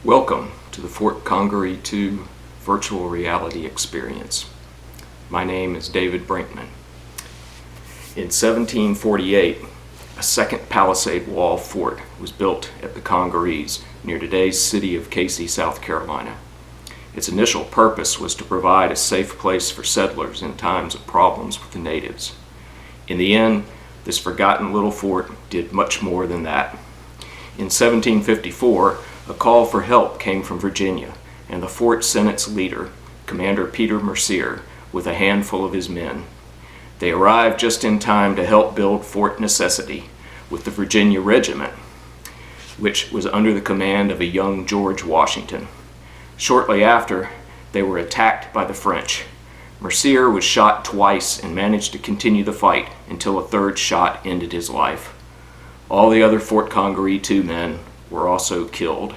Welcome to the Fort Congaree II virtual reality experience. My name is David Brinkman. In 1748, a second palisade wall fort was built at the Congarees near today's city of Casey, South Carolina. Its initial purpose was to provide a safe place for settlers in times of problems with the natives. In the end, this forgotten little fort did much more than that. In 1754, a call for help came from Virginia, and the fort sent its leader, Commander Peter Mercier, with a handful of his men. They arrived just in time to help build Fort Necessity with the Virginia Regiment, which was under the command of a young George Washington. Shortly after, they were attacked by the French. Mercier was shot twice and managed to continue the fight until a third shot ended his life. All the other Fort Congaree II men were also killed.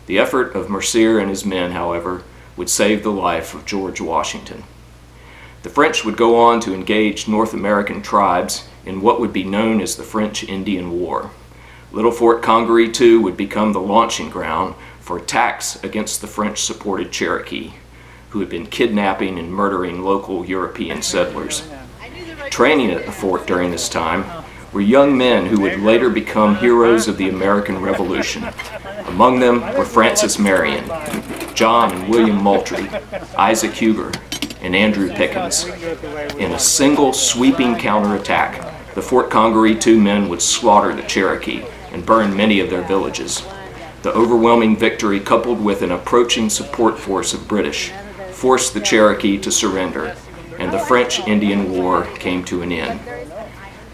The effort of Mercier and his men, however, would save the life of George Washington. The French would go on to engage North American tribes in what would be known as the French-Indian War. Little Fort Congaree II would become the launching ground for attacks against the French-supported Cherokee, who had been kidnapping and murdering local European settlers. Training at the fort during this time were young men who would later become heroes of the American Revolution. Among them were Francis Marion, John and William Moultrie, Isaac Huger, and Andrew Pickens. In a single sweeping counterattack, the Fort Congaree II men would slaughter the Cherokee and burn many of their villages. The overwhelming victory, coupled with an approaching support force of British, forced the Cherokee to surrender, and the French-Indian War came to an end.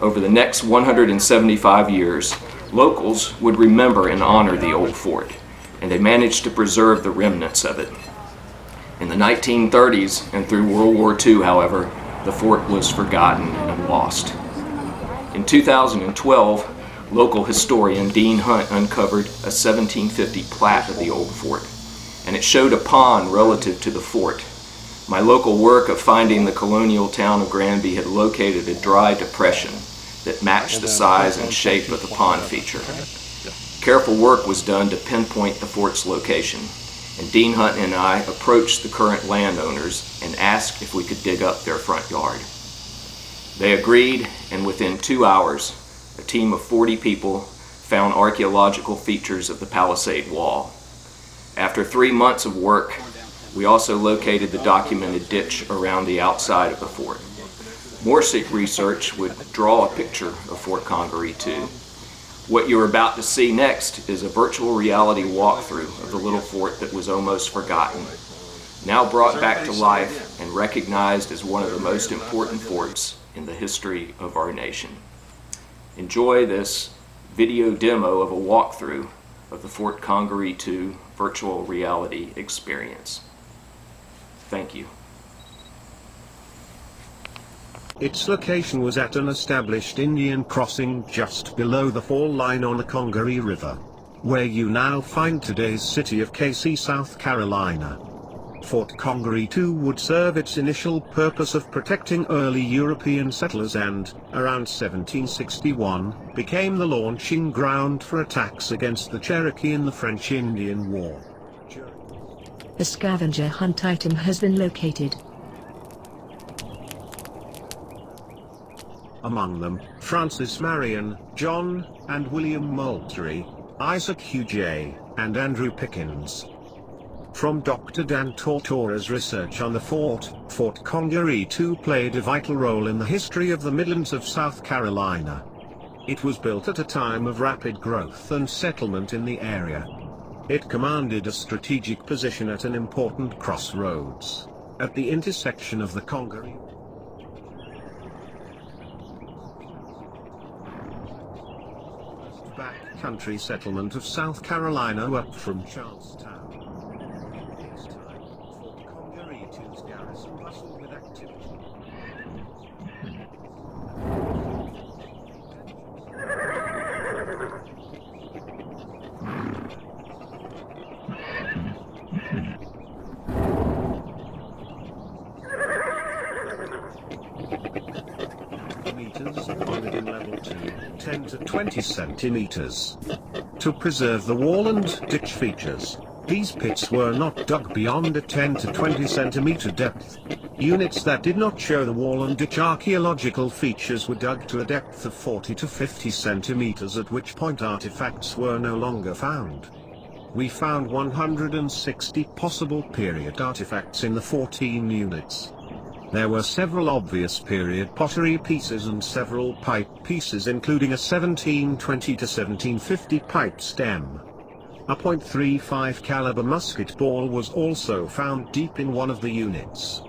Over the next 175 years, locals would remember and honor the old fort, and they managed to preserve the remnants of it. In the 1930s and through World War II, however, the fort was forgotten and lost. In 2012, local historian Dean Hunt uncovered a 1750 plat of the old fort, and it showed a pond relative to the fort. My local work of finding the colonial town of Granby had located a dry depression that matched the size and shape of the pond feature. Careful work was done to pinpoint the fort's location, and Dean Hunt and I approached the current landowners and asked if we could dig up their front yard. They agreed, and within 2 hours, a team of 40 people found archaeological features of the palisade wall. After 3 months of work, we also located the documented ditch around the outside of the fort. More research would draw a picture of Fort Congaree II. What you're about to see next is a virtual reality walkthrough of the little fort that was almost forgotten, now brought back to life and recognized as one of the most important forts in the history of our nation. Enjoy this video demo of a walkthrough of the Fort Congaree II virtual reality experience. Thank you. Its location was at an established Indian crossing just below the fall line on the Congaree River, where you now find today's city of Casey, South Carolina. Fort Congaree II would serve its initial purpose of protecting early European settlers and, around 1761, became the launching ground for attacks against the Cherokee in the French-Indian War. A scavenger hunt item has been located. Among them, Francis Marion, John and William Moultrie, Isaac Huger, and Andrew Pickens. From Dr. Dan Tortora's research on the fort, Fort Congaree II played a vital role in the history of the Midlands of South Carolina. It was built at a time of rapid growth and settlement in the area. It commanded a strategic position at an important crossroads, at the intersection of the Congaree. Backcountry settlement of South Carolina up from Charlestown. This time, Fort Congaree II's garrison bustled with activity. Meters within level 2, 10 to 20 centimeters. To preserve the wall and ditch features, These pits were not dug beyond a 10 to 20 centimeter depth. Units that did not show the wall and ditch archaeological features were dug to a depth of 40 to 50 centimeters, at which point artifacts were no longer found. We found 160 possible period artifacts in the 14 units. There were several obvious period pottery pieces and several pipe pieces, including a 1720 to 1750 pipe stem. A .35 caliber musket ball was also found deep in one of the units.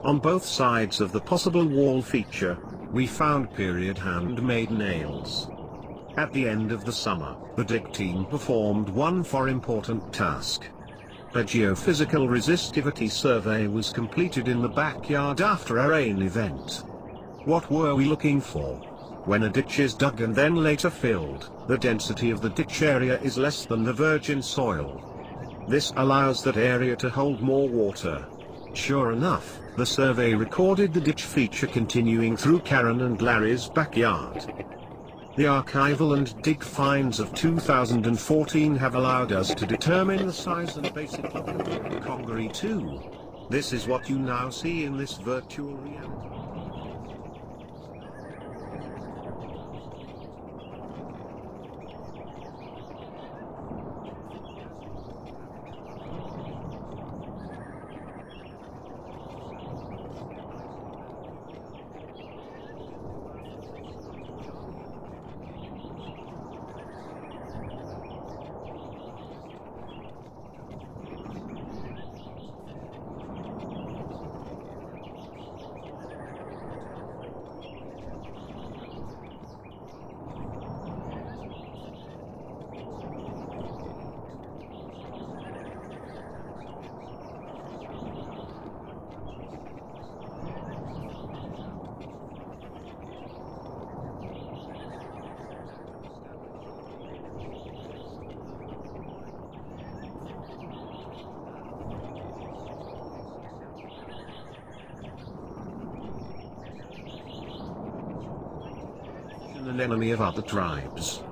On both sides of the possible wall feature, we found period handmade nails. At the end of the summer, the dig team performed one important task. A geophysical resistivity survey was completed in the backyard after a rain event. What were we looking for? When a ditch is dug and then later filled, the density of the ditch area is less than the virgin soil. This allows that area to hold more water. Sure enough, the survey recorded the ditch feature continuing through Karen and Larry's backyard. The archival and dig finds of 2014 have allowed us to determine the size and basic look of Fort Congaree II. This is what you now see in this virtual reality. An enemy of other tribes.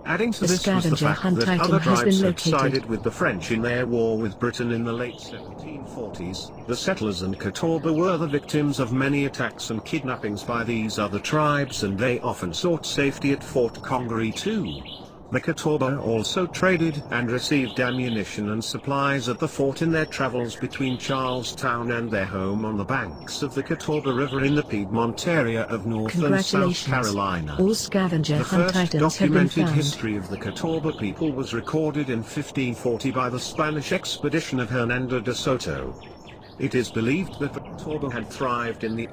Adding to this was the fact that other tribes had sided with the French in their war with Britain in the late 1740s. The settlers and Catawba were the victims of many attacks and kidnappings by these other tribes, and they often sought safety at Fort Congaree II. The Catawba also traded and received ammunition and supplies at the fort in their travels between Charlestown and their home on the banks of the Catawba River in the Piedmont area of North and South Carolina. All scavenger hunt items have been The first documented found. history of the Catawba people was recorded in 1540 by the Spanish expedition of Hernando de Soto. It is believed that the Catawba had thrived in the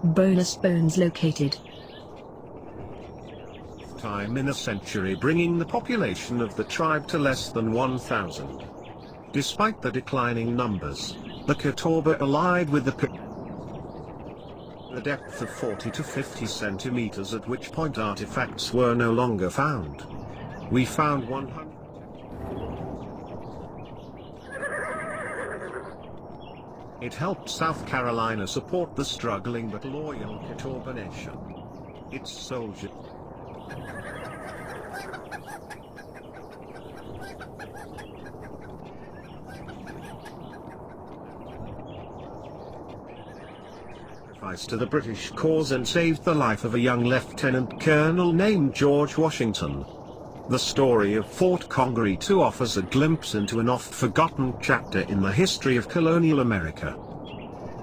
Bonus bones located. time in a century, bringing the population of the tribe to less than 1,000. Despite the declining numbers, the Catawba allied with the depth of 40 to 50 centimeters, at which point artifacts were no longer found. We found 100. It helped South Carolina support the struggling but loyal Catawba Nation. Its soldiers sacrificed to the British cause and saved the life of a young lieutenant colonel named George Washington. The story of Fort Congaree II offers a glimpse into an oft-forgotten chapter in the history of colonial America.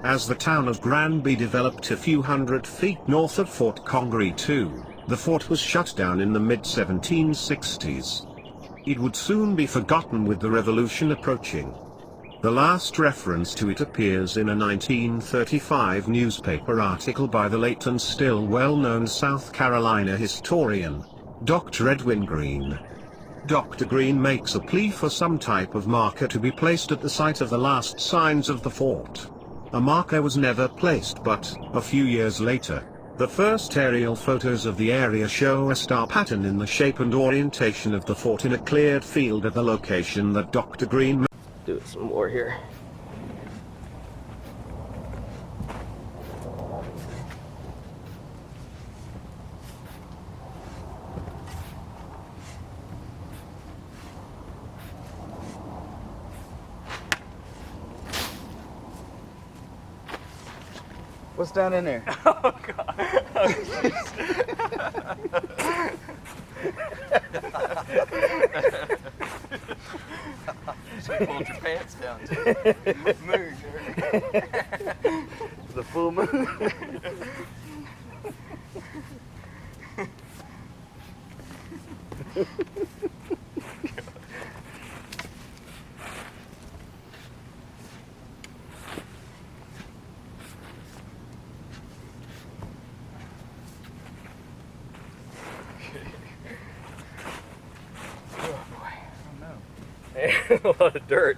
As the town of Granby developed a few hundred feet north of Fort Congaree II, the fort was shut down in the mid-1760s. It would soon be forgotten with the Revolution approaching. The last reference to it appears in a 1935 newspaper article by the late and still well-known South Carolina historian, Dr. Edwin Green. Dr. Green makes a plea for some type of marker to be placed at the site of the last signs of the fort. A marker was never placed, but, a few years later, the first aerial photos of the area show a star pattern in the shape and orientation of the fort in a cleared field at the location that Dr. Green Do some more here. What's down in there? Oh God. You pulled your pants down too. Move, The full moon. a lot of dirt.